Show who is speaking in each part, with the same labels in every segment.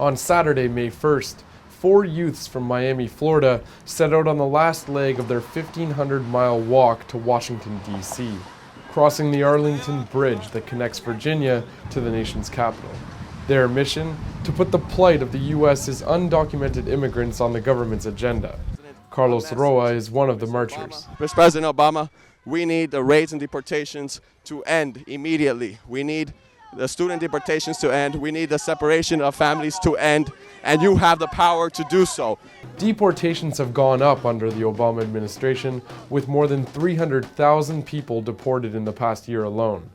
Speaker 1: On Saturday, May 1st, 4 youths from Miami, Florida set out on the last leg of their 1,500-mile walk to Washington, D.C., crossing the Arlington Bridge that connects Virginia to the nation's capital. Their mission? To put the plight of the U.S.'s undocumented immigrants on the government's agenda. Carlos Quiroz is one of the marchers.
Speaker 2: Mr. President Obama, we need the raids and deportations to end immediately. We need the student deportations to end. We need the separation of families to end, and you have the power to do so.
Speaker 1: Deportations have gone up under the Obama administration, with more than 300,000 people deported in the past year alone.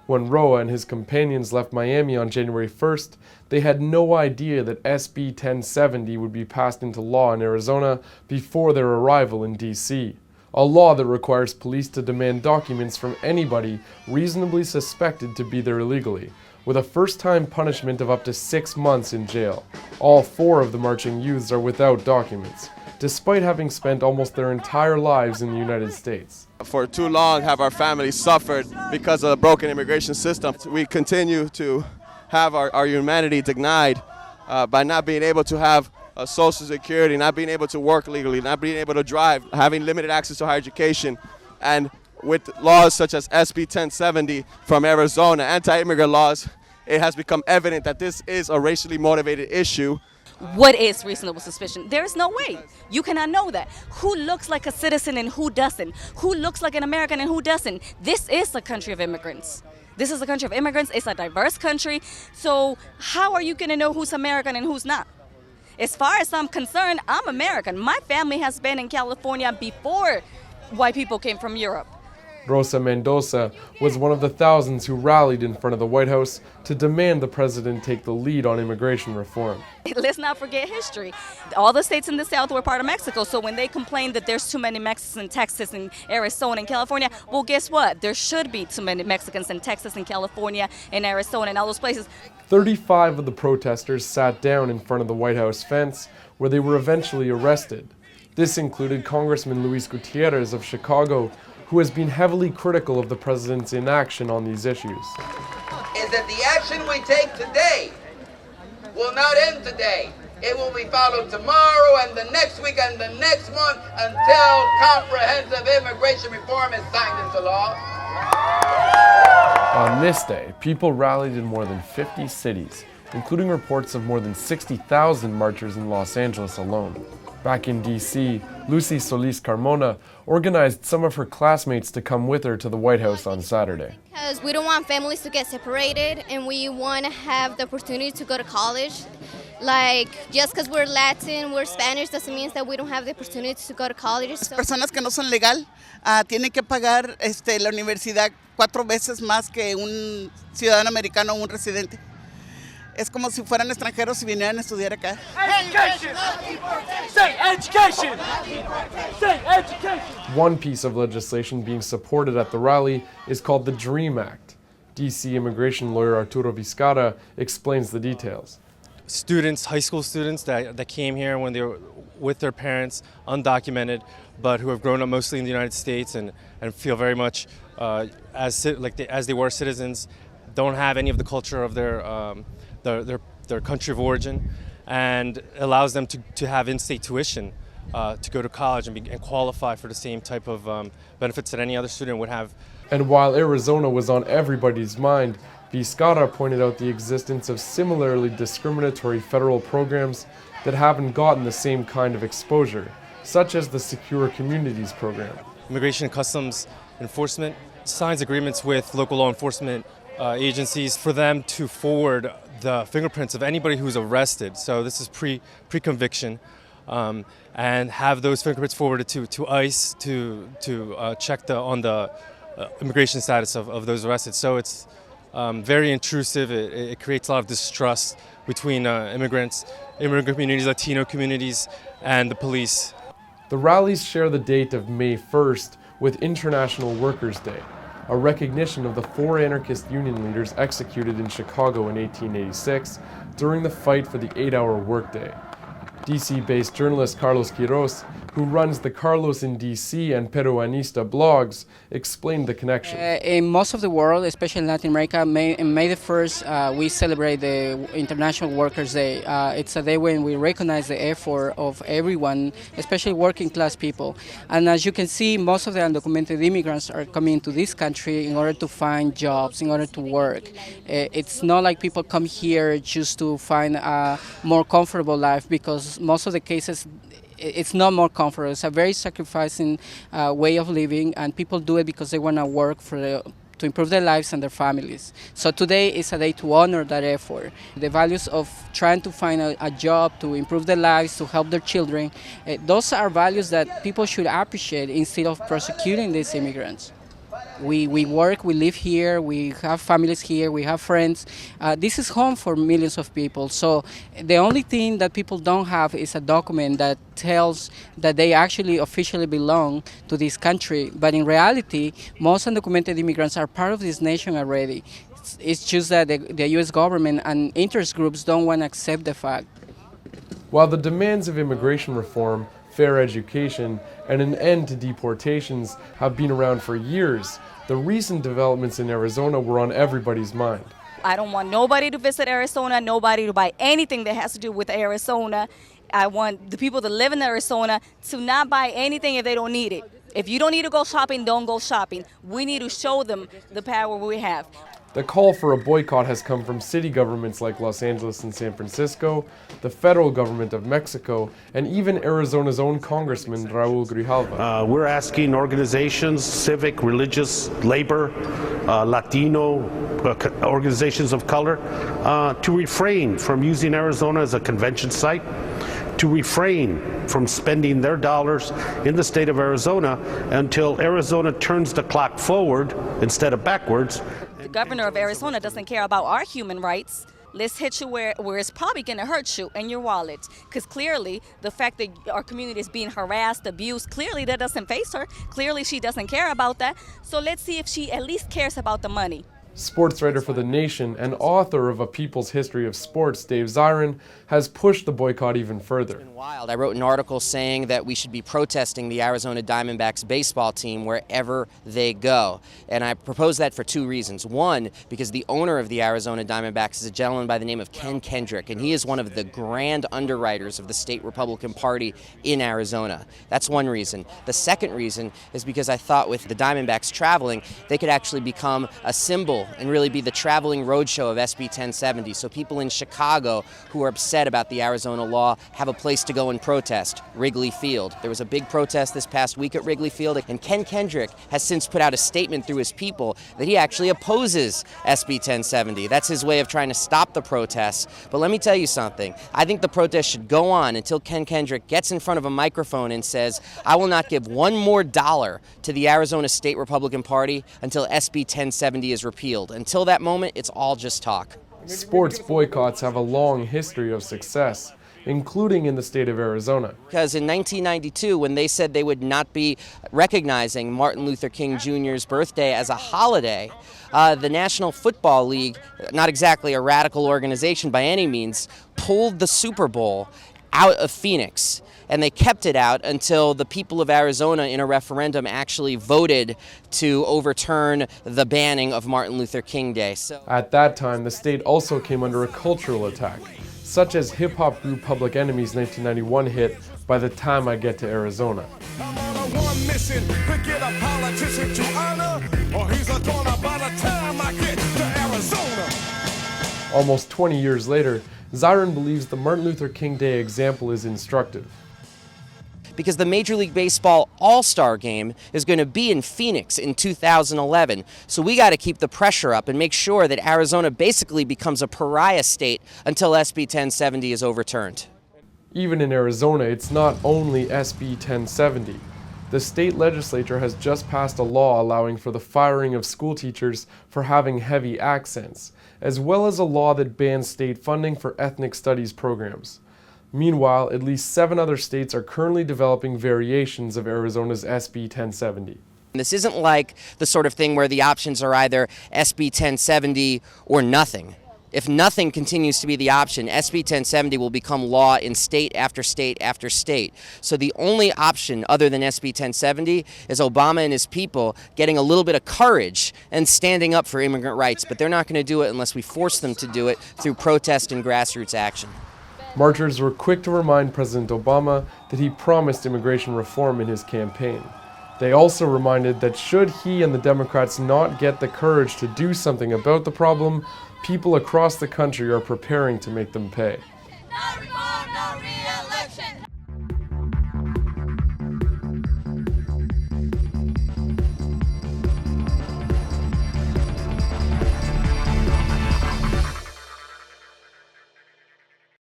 Speaker 1: When Roa and his companions left Miami on January 1st, they had no idea that SB 1070 would be passed into law in Arizona before their arrival in D.C., a law that requires police to demand documents from anybody reasonably suspected to be there illegally, with a first-time punishment of up to 6 months in jail. All 4 of the marching youths are without documents, despite having spent almost their entire lives in the United States.
Speaker 2: For too long have our families suffered because of the broken immigration system. We continue to have our humanity denied by not being able to have Social Security, not being able to work legally, not being able to drive, having limited access to higher education. And with laws such as SB 1070 from Arizona, anti-immigrant laws, it has become evident that this is a racially motivated issue.
Speaker 3: What is reasonable suspicion? There is no way. You cannot know that. Who looks like a citizen and who doesn't? Who looks like an American and who doesn't? This is a country of immigrants. This is a country of immigrants. It's a diverse country. So how are you going to know who's American and who's not? As far as I'm concerned, I'm American. My family has been in California before white people came from Europe.
Speaker 1: Rosa Mendoza was one of the thousands who rallied in front of the White House to demand the president take the lead on immigration reform.
Speaker 3: Let's not forget history. All the states in the South were part of Mexico, so when they complain that there's too many Mexicans in Texas and Arizona and California, well, guess what? There should be too many Mexicans in Texas and California and Arizona and all those places.
Speaker 1: 35 of the protesters sat down in front of the White House fence, where they were eventually arrested. This included Congressman Luis Gutierrez of Chicago, who has been heavily critical of the president's inaction on these issues.
Speaker 4: Is that the action we take today will not end today. It will be followed tomorrow and the next week and the next month until comprehensive immigration reform is signed into law.
Speaker 1: On this day, people rallied in more than 50 cities, including reports of more than 60,000 marchers in Los Angeles alone. Back in D.C., Lucy Solis Carmona organized some of her classmates to come with her to the White House on Saturday.
Speaker 5: Because we don't want families to get separated and we want to have the opportunity to go to college. Like, just because we're Latin, we're Spanish, doesn't mean that we don't have the opportunity to go to college.
Speaker 6: Las personas que no son legal tienen que pagar la universidad 4 veces más que un ciudadano americano o un residente. Es como si fueran extranjeros y vinieran a estudiar acá.
Speaker 7: Education! Say education! Say education!
Speaker 1: One piece of legislation being supported at the rally is called the DREAM Act. D.C. immigration lawyer Arturo Viscarra explains the details.
Speaker 8: Students, high school students that came here when they were with their parents, undocumented, but who have grown up mostly in the United States and feel very much as they were citizens, don't have any of the culture of their country of origin, and allows them to have in-state tuition to go to college and qualify for the same type of benefits that any other student would have.
Speaker 1: And while Arizona was on everybody's mind, Viscarra pointed out the existence of similarly discriminatory federal programs that haven't gotten the same kind of exposure, such as the Secure Communities program.
Speaker 8: Immigration and Customs Enforcement signs agreements with local law enforcement agencies for them to forward the fingerprints of anybody who's arrested. So this is pre-conviction, and have those fingerprints forwarded to ICE to check on the immigration status of those arrested. So it's very intrusive. It creates a lot of distrust between immigrant communities, Latino communities, and the police.
Speaker 1: The rallies share the date of May 1st with International Workers' Day, a recognition of the 4 anarchist union leaders executed in Chicago in 1886 during the fight for the 8-hour workday. DC-based journalist Carlos Quiroz, who runs the Carlos in DC and Peruanista blogs, explained the connection.
Speaker 9: In most of the world, especially in Latin America, May the 1st, we celebrate the International Workers' Day. It's a day when we recognize the effort of everyone, especially working class people. And as you can see, most of the undocumented immigrants are coming to this country in order to find jobs, in order to work. It's not like people come here just to find a more comfortable life, because most of the cases it's not more comfortable. It's a very sacrificing way of living, and people do it because they want to work to improve their lives and their families. So today is a day to honor that effort. The values of trying to find a job, to improve their lives, to help their children, those are values that people should appreciate instead of persecuting these immigrants. We work, we live here, we have families here, we have friends. This is home for millions of people. So the only thing that people don't have is a document that tells that they actually officially belong to this country. But in reality, most undocumented immigrants are part of this nation already. It's just that the U.S. government and interest groups don't want to accept the fact.
Speaker 1: While the demands of immigration reform, fair education, and an end to deportations have been around for years, the recent developments in Arizona were on everybody's mind.
Speaker 3: I don't want nobody to visit Arizona, nobody to buy anything that has to do with Arizona. I want the people that live in Arizona to not buy anything if they don't need it. If you don't need to go shopping, don't go shopping. We need to show them the power we have.
Speaker 1: The call for a boycott has come from city governments like Los Angeles and San Francisco, the federal government of Mexico, and even Arizona's own Congressman Raul Grijalva.
Speaker 10: We're asking organizations, civic, religious, labor, Latino, organizations of color, to refrain from using Arizona as a convention site, to refrain from spending their dollars in the state of Arizona until Arizona turns the clock forward instead of backwards.
Speaker 3: The governor of Arizona doesn't care about our human rights. Let's hit you where it's probably going to hurt you in your wallet. Because clearly, the fact that our community is being harassed, abused, clearly that doesn't faze her. Clearly, she doesn't care about that. So let's see if she at least cares about the money.
Speaker 1: Sports writer for The Nation and author of A People's History of Sports, Dave Zirin, has pushed the boycott even further.
Speaker 11: Wild. I wrote an article saying that we should be protesting the Arizona Diamondbacks baseball team wherever they go. And I proposed that for two reasons. One, because the owner of the Arizona Diamondbacks is a gentleman by the name of Ken Kendrick, and he is one of the grand underwriters of the state Republican Party in Arizona. That's one reason. The second reason is because I thought with the Diamondbacks traveling, they could actually become a symbol and really be the traveling roadshow of SB 1070. So people in Chicago who are upset about the Arizona law have a place to go and protest, Wrigley Field. There was a big protest this past week at Wrigley Field, and Ken Kendrick has since put out a statement through his people that he actually opposes SB 1070. That's his way of trying to stop the protests. But let me tell you something. I think the protest should go on until Ken Kendrick gets in front of a microphone and says, I will not give one more dollar to the Arizona State Republican Party until SB 1070 is repealed. Until that moment, it's all just talk.
Speaker 1: Sports boycotts have a long history of success, including in the state of Arizona.
Speaker 11: Because in 1992, when they said they would not be recognizing Martin Luther King Jr.'s birthday as a holiday, the National Football League, not exactly a radical organization by any means, pulled the Super Bowl out of Phoenix. And they kept it out until the people of Arizona in a referendum actually voted to overturn the banning of Martin Luther King Day. So
Speaker 1: at that time, the state also came under a cultural attack, such as hip-hop group Public Enemy's 1991 hit, By the Time I Get to Arizona. Almost 20 years later, Zirin believes the Martin Luther King Day example is instructive.
Speaker 11: Because the Major League Baseball All-Star Game is going to be in Phoenix in 2011. So we got to keep the pressure up and make sure that Arizona basically becomes a pariah state until SB 1070 is overturned.
Speaker 1: Even in Arizona, it's not only SB 1070. The state legislature has just passed a law allowing for the firing of school teachers for having heavy accents, as well as a law that bans state funding for ethnic studies programs. Meanwhile, at least 7 other states are currently developing variations of Arizona's SB 1070.
Speaker 11: This isn't like the sort of thing where the options are either SB 1070 or nothing. If nothing continues to be the option, SB 1070 will become law in state after state after state. So the only option other than SB 1070 is Obama and his people getting a little bit of courage and standing up for immigrant rights. But they're not going to do it unless we force them to do it through protest and grassroots action.
Speaker 1: Marchers were quick to remind President Obama that he promised immigration reform in his campaign. They also reminded that should he and the Democrats not get the courage to do something about the problem, people across the country are preparing to make them pay.